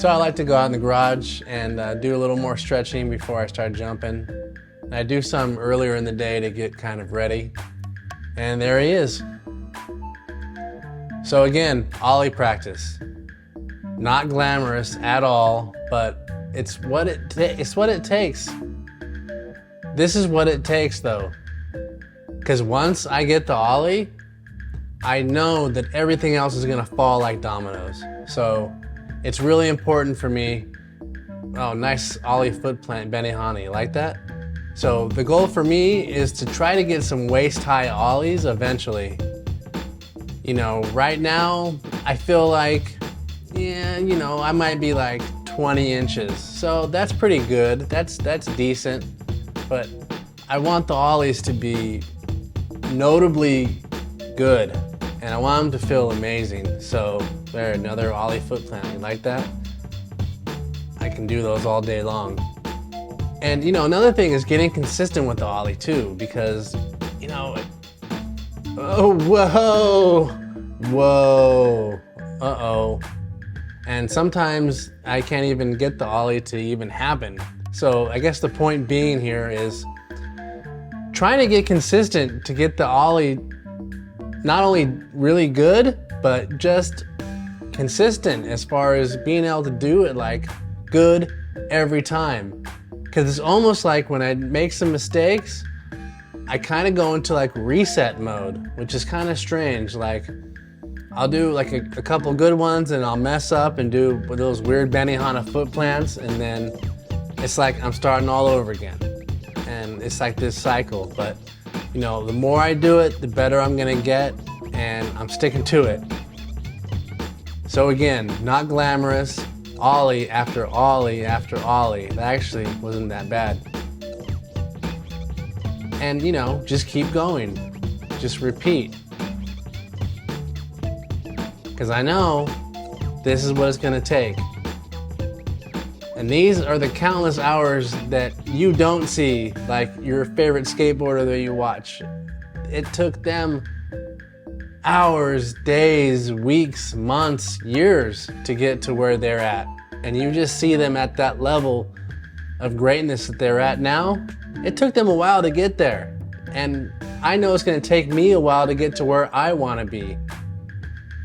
So I like to go out in the garage and do a little more stretching before I start jumping. I do some earlier in the day to get kind of ready. And there he is. So again, ollie practice. Not glamorous at all, but it's what it takes. This is what it takes though. Because once I get the ollie, I know that everything else is gonna fall like dominoes. So it's really important for me. Oh, nice ollie foot plant, Benihana, you like that? So the goal for me is to try to get some waist-high ollies eventually. You know, right now, I feel like, yeah, you know, I might be like 20 inches. So that's pretty good, that's decent. But I want the ollies to be notably good. And I want them to feel amazing. So there, another ollie foot plant, you like that? I can do those all day long. And you know, another thing is getting consistent with the ollie too, because, you know, oh, whoa, uh-oh. And sometimes I can't even get the ollie to even happen. So I guess the point being here is trying to get consistent to get the ollie not only really good, but just consistent as far as being able to do it like good every time. Because it's almost like when I make some mistakes, I kind of go into like reset mode, which is kind of strange. Like I'll do like a couple good ones and I'll mess up and do those weird Benihana foot plants, and then it's like I'm starting all over again. And it's like this cycle, but you know, the more I do it, the better I'm gonna get, and I'm sticking to it. So again, not glamorous, ollie after ollie after ollie. That actually wasn't that bad. And you know, just keep going, just repeat. Because I know this is what it's gonna take. And these are the countless hours that you don't see, like your favorite skateboarder that you watch. It took them hours, days, weeks, months, years to get to where they're at. And you just see them at that level of greatness that they're at now. It took them a while to get there. And I know it's gonna take me a while to get to where I wanna be.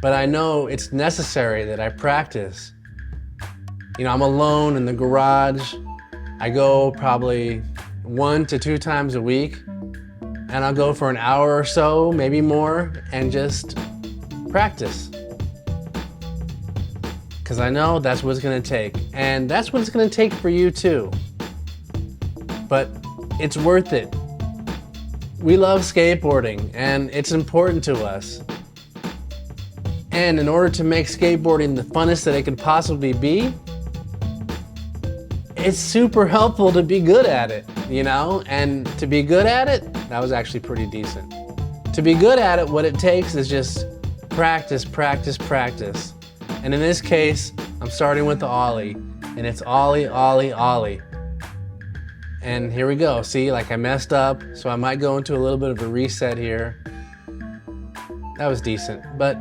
But I know it's necessary that I practice. You know, I'm alone in the garage. I go probably 1 to 2 times a week, and I'll go for an hour or so, maybe more, and just practice. Because I know that's what it's gonna take, and that's what it's gonna take for you too. But it's worth it. We love skateboarding, and it's important to us. And in order to make skateboarding the funnest that it could possibly be, it's super helpful to be good at it, you know? And to be good at it, that was actually pretty decent. To be good at it, what it takes is just practice, practice, practice. And in this case, I'm starting with the ollie, and it's ollie, ollie, ollie. And here we go. See, like I messed up, so I might go into a little bit of a reset here. That was decent, but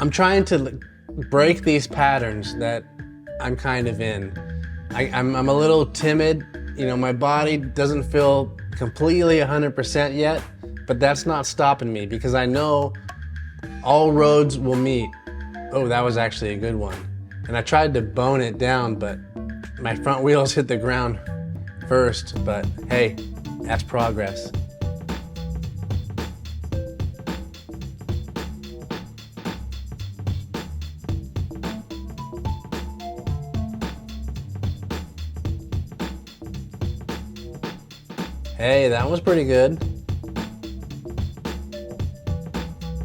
I'm trying to break these patterns that I'm kind of in. I'm a little timid. You know, my body doesn't feel completely 100% yet, but that's not stopping me because I know all roads will meet. Oh, that was actually a good one. And I tried to bone it down, but my front wheels hit the ground first, but hey, that's progress. Hey, that was pretty good.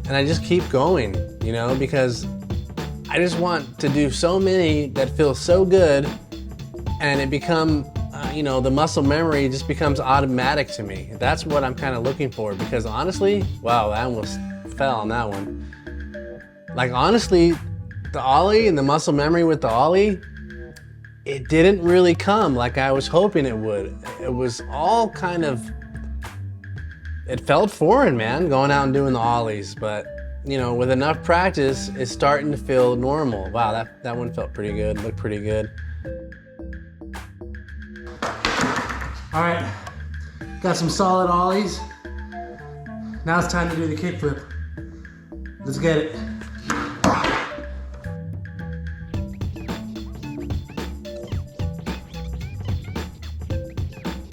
And I just keep going, you know, because I just want to do so many that feel so good, and it become, you know, the muscle memory just becomes automatic to me. That's what I'm kind of looking for, because honestly, wow, I almost fell on that one. Like honestly, the ollie and the muscle memory with the ollie, it didn't really come like I was hoping it would. It was all kind of, it felt foreign, man, going out and doing the ollies, but you know, with enough practice, it's starting to feel normal. Wow, that one felt pretty good, looked pretty good. All right, got some solid ollies. Now it's time to do the kickflip. Let's get it.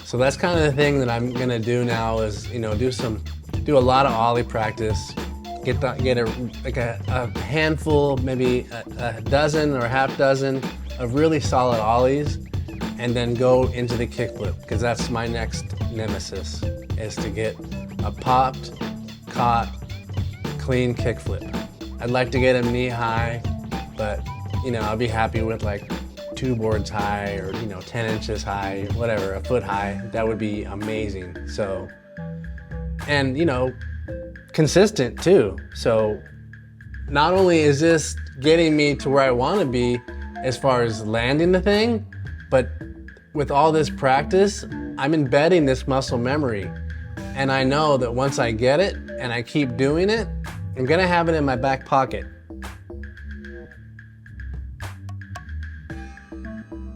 So that's kind of the thing that I'm gonna do now is, you know, do a lot of ollie practice. Get a handful, maybe a dozen or a half dozen of really solid ollies, and then go into the kickflip, because that's my next nemesis, is to get a popped, caught, clean kickflip. I'd like to get them knee high, but you know, I'll be happy with like 2 boards high, or you know, 10 inches high, whatever, a foot high. That would be amazing. So, and you know, consistent too. So not only is this getting me to where I want to be as far as landing the thing, but with all this practice, I'm embedding this muscle memory. And I know that once I get it and I keep doing it, I'm gonna have it in my back pocket.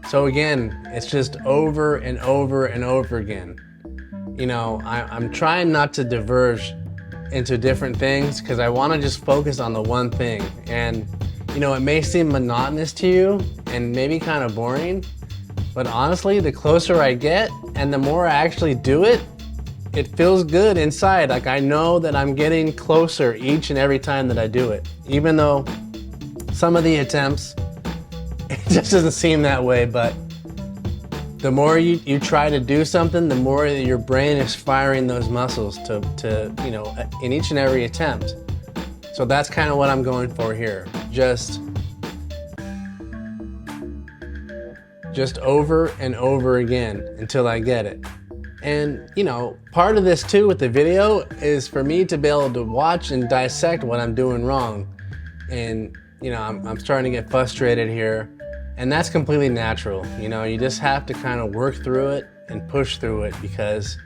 So again, it's just over and over and over again. You know, I'm trying not to diverge into different things, because I want to just focus on the one thing. And you know, it may seem monotonous to you and maybe kind of boring, but honestly, the closer I get and the more I actually do it, it feels good inside. Like I know that I'm getting closer each and every time that I do it. Even though some of the attempts, it just doesn't seem that way, but the more you try to do something, the more your brain is firing those muscles to you know, in each and every attempt. So that's kind of what I'm going for here. Just over and over again until I get it. And you know, part of this too with the video is for me to be able to watch and dissect what I'm doing wrong. And you know, I'm starting to get frustrated here, and that's completely natural. You know, you just have to kind of work through it and push through it, because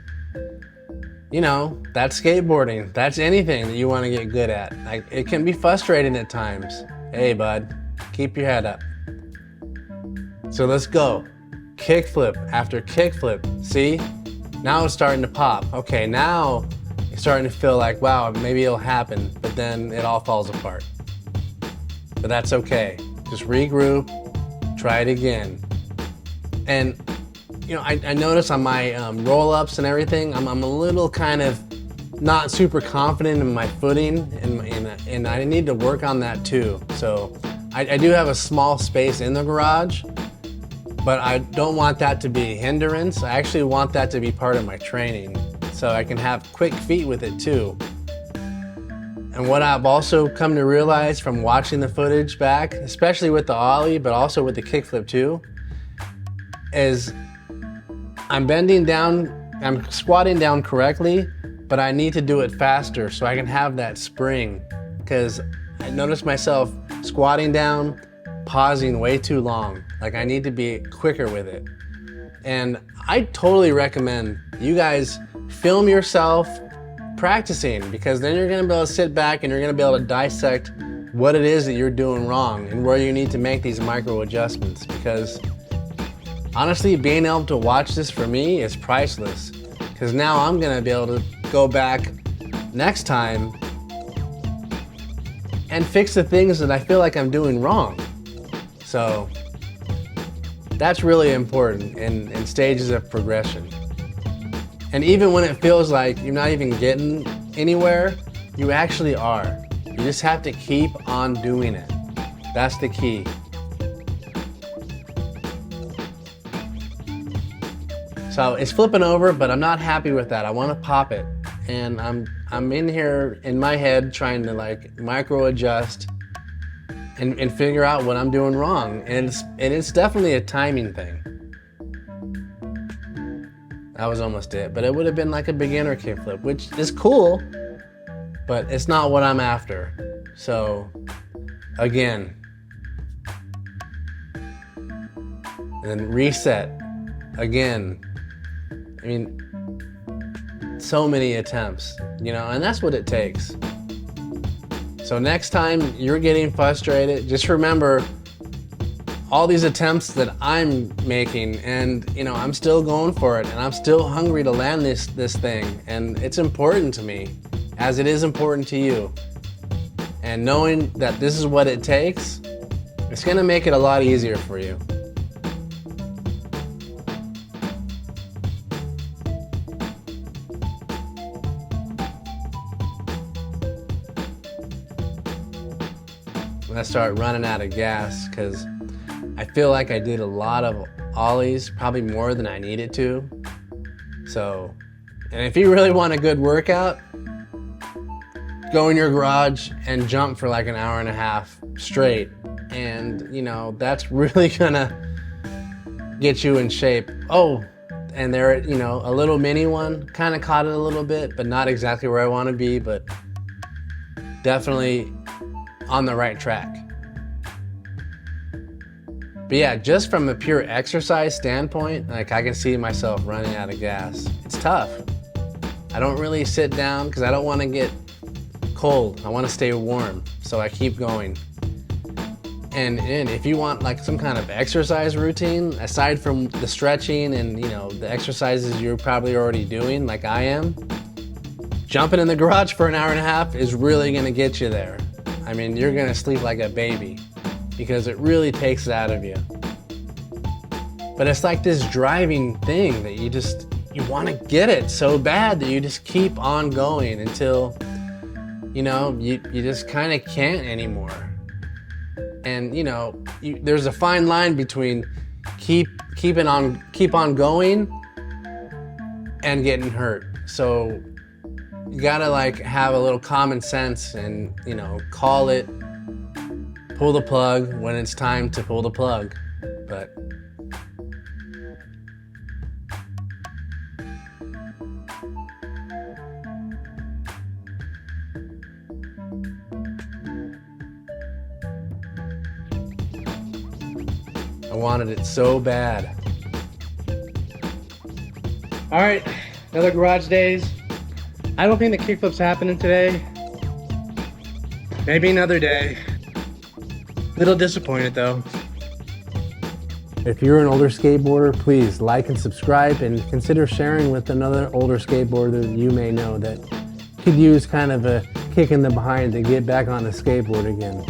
you know, that's skateboarding. That's anything that you want to get good at. Like, it can be frustrating at times. Hey bud, keep your head up. So let's go. Kickflip after kickflip. See? Now it's starting to pop. Okay, now it's starting to feel like, wow, maybe it'll happen, but then it all falls apart. But that's okay. Just regroup, try it again. And you know, I notice on my roll-ups and everything, I'm a little kind of not super confident in my footing, and I need to work on that too. So I do have a small space in the garage, but I don't want that to be a hindrance. I actually want that to be part of my training, so I can have quick feet with it too. And what I've also come to realize from watching the footage back, especially with the ollie, but also with the kickflip too, is I'm bending down, I'm squatting down correctly, but I need to do it faster so I can have that spring, because I noticed myself squatting down, pausing way too long. Like, I need to be quicker with it. And I totally recommend you guys film yourself practicing, because then you're gonna be able to sit back and you're gonna be able to dissect what it is that you're doing wrong and where you need to make these micro adjustments. Because honestly, being able to watch this for me is priceless, because now I'm gonna be able to go back next time and fix the things that I feel like I'm doing wrong. So that's really important in stages of progression. And even when it feels like you're not even getting anywhere, you actually are. You just have to keep on doing it. That's the key. So it's flipping over, but I'm not happy with that. I want to pop it. And I'm in here in my head trying to like micro adjust and figure out what I'm doing wrong. And it's definitely a timing thing. That was almost it, but it would have been like a beginner kickflip, which is cool, but it's not what I'm after. So again, and then reset again. I mean, so many attempts, you know, and that's what it takes. So next time you're getting frustrated, just remember all these attempts that I'm making, and I'm still going for it, and I'm still hungry to land this thing, and it's important to me, as it is important to you. And knowing that this is what it takes, it's gonna make it a lot easier for you. When I start running out of gas, because I feel like I did a lot of ollies, probably more than I needed to. So, and if you really want a good workout, go in your garage and jump for like an hour and a half straight. And that's really gonna get you in shape. Oh, and there, a little mini one, kind of caught it a little bit, but not exactly where I want to be, but definitely on the right track. But yeah, just from a pure exercise standpoint, like I can see myself running out of gas. It's tough. I don't really sit down because I don't want to get cold. I want to stay warm, so I keep going. And if you want like some kind of exercise routine, aside from the stretching and the exercises you're probably already doing, like I am, jumping in the garage for an hour and a half is really gonna get you there. I mean, you're gonna sleep like a baby because it really takes it out of you. But it's like this driving thing that you want to get it so bad that you just keep on going until you just kind of can't anymore. And there's a fine line between keep on going and getting hurt. So you gotta like have a little common sense and call it, pull the plug when it's time to pull the plug. But I wanted it so bad. All right, another garage days. I don't think the kickflip's happening today. Maybe another day. Little disappointed though. If you're an older skateboarder, please like and subscribe, and consider sharing with another older skateboarder that you may know that could use kind of a kick in the behind to get back on the skateboard again.